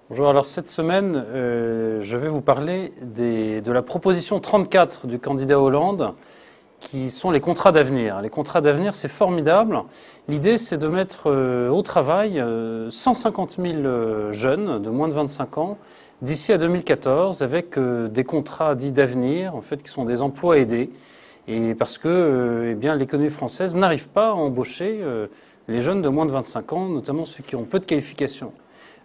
Bonjour, alors cette semaine, je vais vous parler de la proposition 34 du candidat Hollande, qui sont les contrats d'avenir. Les contrats d'avenir, c'est formidable. L'idée, c'est de mettre au travail 150 000 jeunes de moins de 25 ans d'ici à 2014, avec des contrats dits d'avenir, en fait, qui sont des emplois aidés. Et parce que l'économie française n'arrive pas à embaucher les jeunes de moins de 25 ans, notamment ceux qui ont peu de qualifications.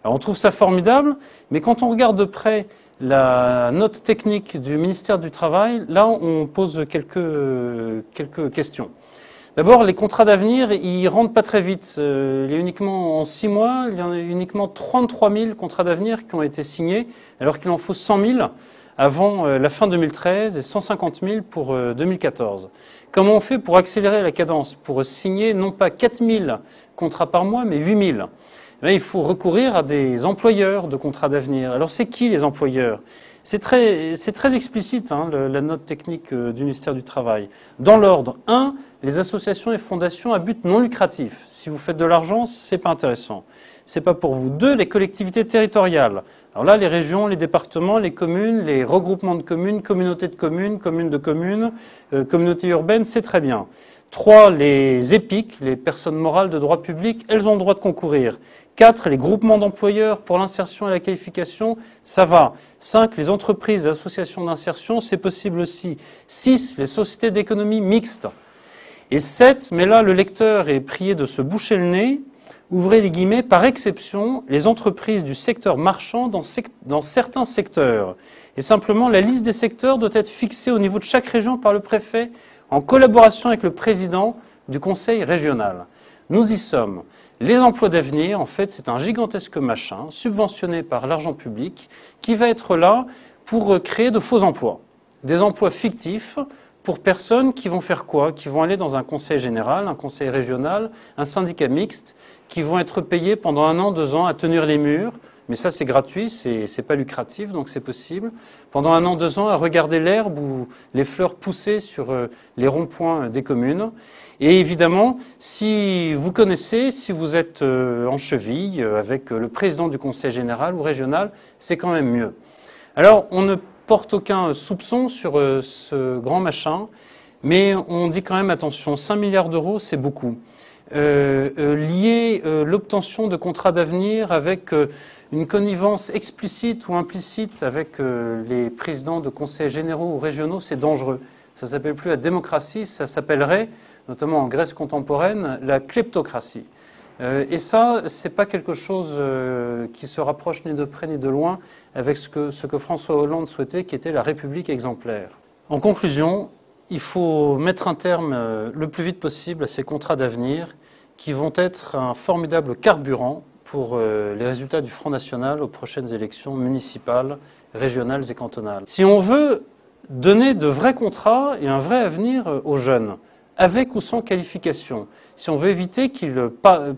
Alors on trouve ça formidable, mais quand on regarde de près la note technique du ministère du Travail, là on pose quelques questions. D'abord, les contrats d'avenir, ils rentrent pas très vite. Il y a uniquement en 6 mois, il y en a uniquement 33 000 contrats d'avenir qui ont été signés, alors qu'il en faut 100 000 avant la fin 2013 et 150 000 pour 2014. Comment on fait pour accélérer la cadence, pour signer non pas 4 000 contrats par mois, mais 8 000 ? Il faut recourir à des employeurs de contrats d'avenir. Alors c'est qui les employeurs ? C'est très explicite, la note technique du ministère du Travail. Dans l'ordre, 1, les associations et fondations à but non lucratif. Si vous faites de l'argent, c'est pas intéressant. C'est pas pour vous. 2, les collectivités territoriales. Alors là, les régions, les départements, les communes, les regroupements de communes, communautés de communes, communes de communes, communautés urbaines, c'est très bien. 3, les EPIC, les personnes morales de droit public, elles ont le droit de concourir. 4, les groupements d'employeurs pour l'insertion et la qualification, ça va. 5, les entreprises et associations d'insertion, c'est possible aussi. 6, les sociétés d'économie mixte. Et 7, mais là le lecteur est prié de se boucher le nez, ouvrez les guillemets, par exception, les entreprises du secteur marchand dans certains secteurs. Et simplement, la liste des secteurs doit être fixée au niveau de chaque région par le préfet, en collaboration avec le président du conseil régional. Nous y sommes. Les emplois d'avenir, en fait, c'est un gigantesque machin, subventionné par l'argent public, qui va être là pour créer de faux emplois. Des emplois fictifs pour personnes qui vont faire quoi ? Qui vont aller dans un conseil général, un conseil régional, un syndicat mixte, qui vont être payés pendant 1 an, 2 ans à tenir les murs. Mais ça, c'est gratuit, c'est pas lucratif, donc c'est possible. Pendant 1 an, 2 ans, à regarder l'herbe ou les fleurs pousser sur les ronds-points des communes. Et évidemment, si vous connaissez, si vous êtes en cheville avec le président du conseil général ou régional, c'est quand même mieux. Alors, on ne porte aucun soupçon sur ce grand machin, mais on dit quand même attention, 5 milliards d'euros, c'est beaucoup. Lier l'obtention de contrats d'avenir avec une connivence explicite ou implicite avec les présidents de conseils généraux ou régionaux, c'est dangereux. Ça ne s'appelle plus la démocratie, ça s'appellerait, notamment en Grèce contemporaine, la kleptocratie. Et ça, c'est pas quelque chose qui se rapproche ni de près ni de loin avec ce que François Hollande souhaitait, qui était la République exemplaire. En conclusion, il faut mettre un terme le plus vite possible à ces contrats d'avenir qui vont être un formidable carburant pour les résultats du Front National aux prochaines élections municipales, régionales et cantonales. Si on veut donner de vrais contrats et un vrai avenir aux jeunes, avec ou sans qualification, si on veut éviter qu'ils,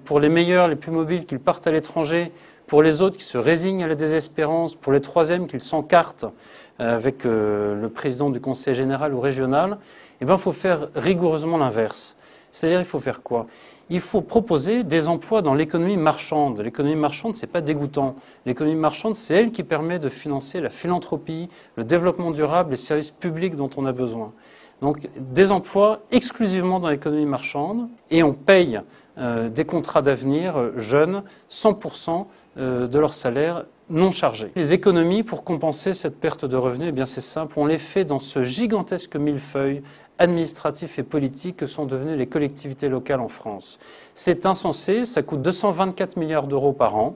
pour les meilleurs, les plus mobiles, qu'ils partent à l'étranger, pour les autres qui se résignent à la désespérance, pour les troisièmes qu'ils s'encartent avec le président du conseil général ou régional, il faut faire rigoureusement l'inverse. C'est-à-dire, il faut faire quoi ? Il faut proposer des emplois dans l'économie marchande. L'économie marchande, c'est pas dégoûtant. L'économie marchande, c'est elle qui permet de financer la philanthropie, le développement durable, les services publics dont on a besoin. Donc, des emplois exclusivement dans l'économie marchande, et on paye des contrats d'avenir jeunes, 100% de leur salaire non chargé. Les économies pour compenser cette perte de revenus, c'est simple, on les fait dans ce gigantesque millefeuille administratif et politique que sont devenues les collectivités locales en France. C'est insensé, ça coûte 224 milliards d'euros par an.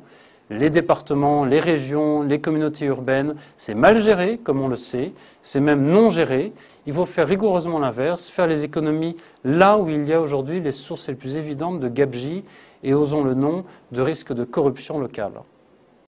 Les départements, les régions, les communautés urbaines, c'est mal géré, comme on le sait, c'est même non géré. Il faut faire rigoureusement l'inverse, faire les économies là où il y a aujourd'hui les sources les plus évidentes de gabegie et, osons le nom, de risque de corruption locale.